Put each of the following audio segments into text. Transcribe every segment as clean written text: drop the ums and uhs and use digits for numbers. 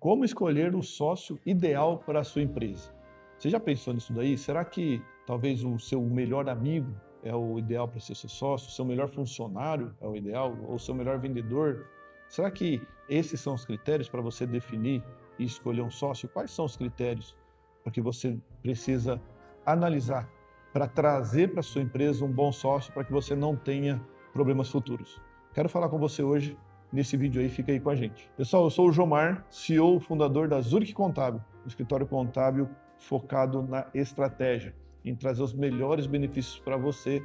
Como escolher o sócio ideal para a sua empresa? Você já pensou nisso daí? Será que talvez o seu melhor amigo é o ideal para ser seu sócio? O seu melhor funcionário é o ideal? Ou o seu melhor vendedor? Será que esses são os critérios para você definir e escolher um sócio? Quais são os critérios para que você precisa analisar para trazer para a sua empresa um bom sócio para que você não tenha problemas futuros? Quero falar com você hoje nesse vídeo aí, fica aí com a gente. Pessoal, eu sou o Jomar, CEO, fundador da Zurich Contábil, um escritório contábil focado na estratégia, em trazer os melhores benefícios para você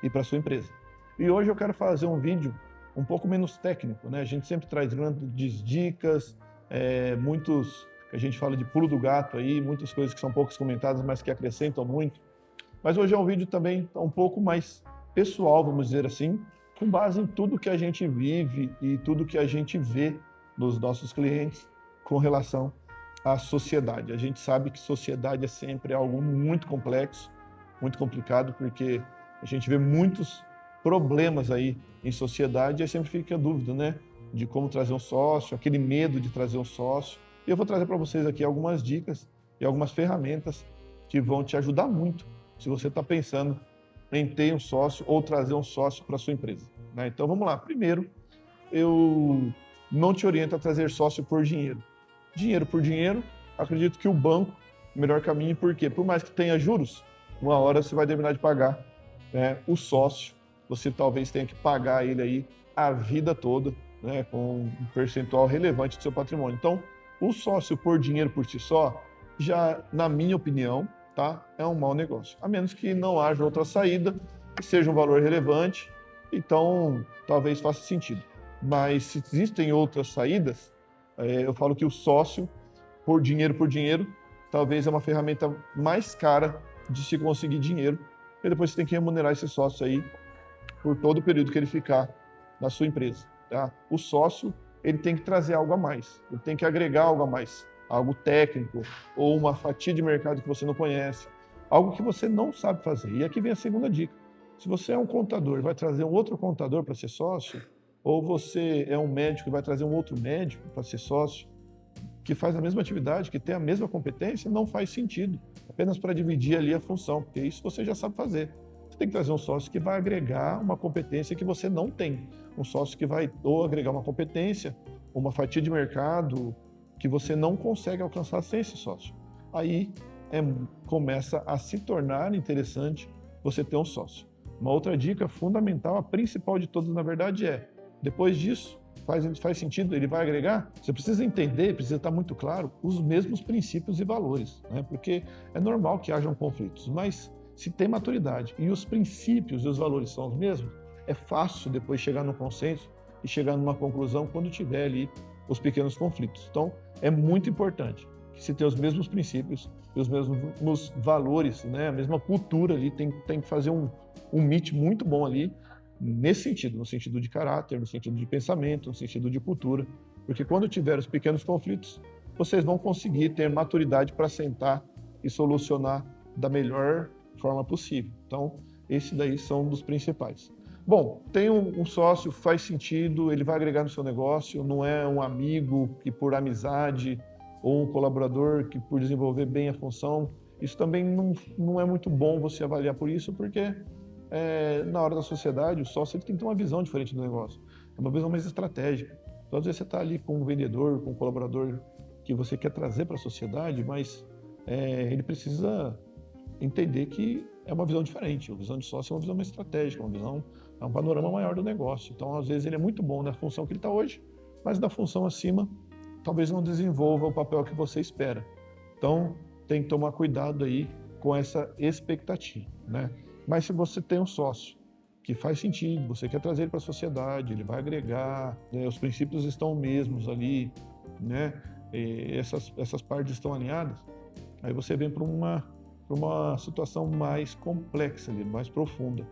e para sua empresa. E hoje eu quero fazer um vídeo um pouco menos técnico, né? A gente sempre traz grandes dicas, muitos que a gente fala de pulo do gato aí, muitas coisas que são poucas comentadas, mas que acrescentam muito. Mas hoje é um vídeo também um pouco mais pessoal, vamos dizer assim, com base em tudo que a gente vive e tudo que a gente vê nos nossos clientes com relação à sociedade. A gente sabe que sociedade é sempre algo muito complexo, muito complicado, porque a gente vê muitos problemas aí em sociedade e aí sempre fica a dúvida, né, de como trazer um sócio, aquele medo de trazer um sócio. E eu vou trazer para vocês aqui algumas dicas e algumas ferramentas que vão te ajudar muito se você está pensando em ter um sócio ou trazer um sócio para a sua empresa, né? Então vamos lá. Primeiro, eu não te oriento a trazer sócio por dinheiro. Dinheiro por dinheiro, acredito que o banco é o melhor caminho, porque por mais que tenha juros, uma hora você vai terminar de pagar, né? O sócio, você talvez tenha que pagar ele aí a vida toda, né? Com um percentual relevante do seu patrimônio. Então, o sócio por dinheiro por si só, já na minha opinião, tá? É um mau negócio, a menos que não haja outra saída, que seja um valor relevante, então talvez faça sentido. Mas se existem outras saídas, eu falo que o sócio, por dinheiro, talvez é uma ferramenta mais cara de se conseguir dinheiro, e depois você tem que remunerar esse sócio aí por todo o período que ele ficar na sua empresa, tá? O sócio, ele tem que trazer algo a mais, ele tem que agregar algo a mais, algo técnico ou uma fatia de mercado que você não conhece, algo que você não sabe fazer. E aqui vem a segunda dica. Se você é um contador e vai trazer um outro contador para ser sócio, ou você é um médico e vai trazer um outro médico para ser sócio, que faz a mesma atividade, que tem a mesma competência, não faz sentido, apenas para dividir ali a função, porque isso você já sabe fazer. Você tem que trazer um sócio que vai agregar uma competência que você não tem, um sócio que vai ou agregar uma competência, uma fatia de mercado, que você não consegue alcançar sem esse sócio. Aí começa a se tornar interessante você ter um sócio. Uma outra dica fundamental, a principal de todas, na verdade, depois disso, faz sentido, ele vai agregar? Você precisa entender, precisa estar muito claro, os mesmos princípios e valores, né? Porque é normal que hajam conflitos, mas se tem maturidade e os princípios e os valores são os mesmos, é fácil depois chegar no consenso e chegar numa conclusão quando tiver ali os pequenos conflitos. Então, é muito importante que se tenha os mesmos princípios e os mesmos valores, né? A mesma cultura ali, tem que fazer um match muito bom ali, nesse sentido, no sentido de caráter, no sentido de pensamento, no sentido de cultura, porque quando tiver os pequenos conflitos, vocês vão conseguir ter maturidade para sentar e solucionar da melhor forma possível. Então, esses daí são um dos principais. Bom, tem um sócio, faz sentido, ele vai agregar no seu negócio, não é um amigo que por amizade ou um colaborador que por desenvolver bem a função. Isso também não é muito bom você avaliar por isso, porque na hora da sociedade, o sócio ele tem que ter uma visão diferente do negócio, é uma visão mais estratégica. Então, às vezes você está ali com um vendedor, com um colaborador que você quer trazer para a sociedade, mas ele precisa entender que é uma visão diferente. A visão de sócio é uma visão mais estratégica, é um panorama maior do negócio. Então, às vezes, ele é muito bom na função que ele está hoje, mas na função acima, talvez não desenvolva o papel que você espera. Então, tem que tomar cuidado aí com essa expectativa, né? Mas se você tem um sócio que faz sentido, você quer trazer ele para a sociedade, ele vai agregar, né? Os princípios estão mesmos ali, né? E essas partes estão alinhadas, aí você vem para uma situação mais complexa ali, mais profunda,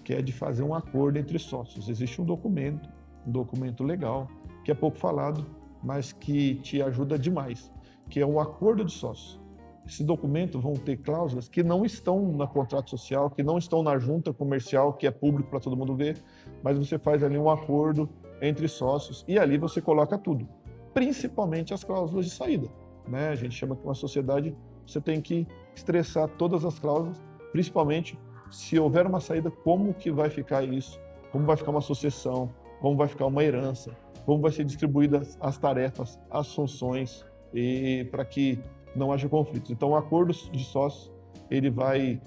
que é de fazer um acordo entre sócios. Existe um documento legal, que é pouco falado, mas que te ajuda demais, que é um acordo de sócios. Esse documento vão ter cláusulas que não estão no contrato social, que não estão na junta comercial, que é público para todo mundo ver, mas você faz ali um acordo entre sócios e ali você coloca tudo. principalmente as cláusulas de saída, né? A gente chama que uma sociedade você tem que estressar todas as cláusulas, principalmente se houver uma saída, como que vai ficar isso, como vai ficar uma sucessão, como vai ficar uma herança, como vai ser distribuídas as tarefas, as funções, e para que não haja conflitos. Então, o acordo de sócios ele vai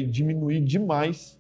diminuir demais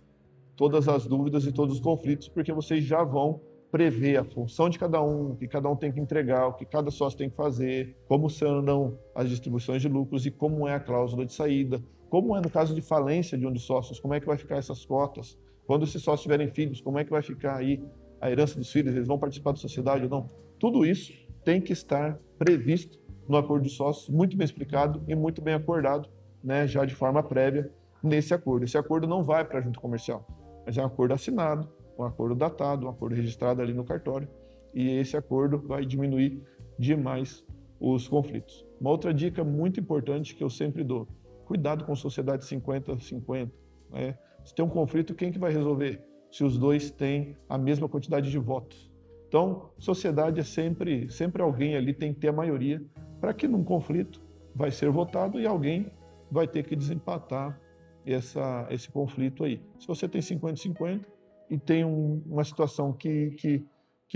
todas as dúvidas e todos os conflitos, porque vocês já vão prever a função de cada um, o que cada um tem que entregar, o que cada sócio tem que fazer, como serão as distribuições de lucros e como é a cláusula de saída, como é no caso de falência de um dos sócios, como é que vai ficar essas cotas, quando esses sócios tiverem filhos, como é que vai ficar aí a herança dos filhos, eles vão participar da sociedade ou não. Tudo isso tem que estar previsto no acordo de sócios, muito bem explicado e muito bem acordado, né, já de forma prévia nesse acordo. Esse acordo não vai para a junta comercial, mas é um acordo assinado, um acordo datado, um acordo registrado ali no cartório, e esse acordo vai diminuir demais os conflitos. Uma outra dica muito importante que eu sempre dou: cuidado com sociedade 50-50. Né? Se tem um conflito, quem que vai resolver? Se os dois têm a mesma quantidade de votos. Então, sociedade é sempre alguém ali tem que ter a maioria, para que num conflito vai ser votado e alguém vai ter que desempatar esse conflito aí. Se você tem 50-50 e tem uma situação que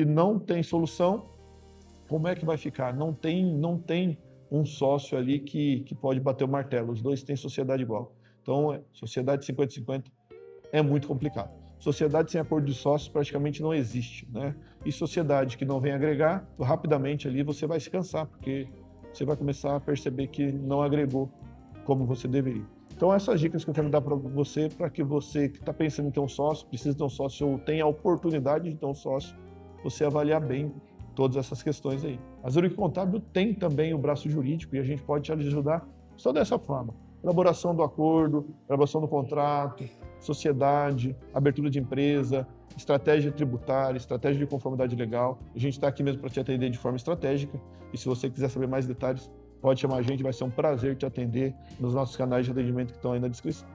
não tem solução, como é que vai ficar? Não tem um sócio ali que pode bater o martelo, os dois têm sociedade igual. Então, sociedade 50-50 é muito complicado. Sociedade sem acordo de sócios praticamente não existe, né? E sociedade que não vem agregar, rapidamente ali você vai se cansar, porque você vai começar a perceber que não agregou como você deveria. Então, essas dicas que eu quero dar para que você que está pensando em ter um sócio, precisa ter um sócio ou tem a oportunidade de ter um sócio, você avaliar bem todas essas questões aí. A Zurich Contábil tem também o braço jurídico e a gente pode te ajudar só dessa forma. Elaboração do acordo, elaboração do contrato, sociedade, abertura de empresa, estratégia tributária, estratégia de conformidade legal. A gente está aqui mesmo para te atender de forma estratégica e se você quiser saber mais detalhes, pode chamar a gente, vai ser um prazer te atender nos nossos canais de atendimento que estão aí na descrição.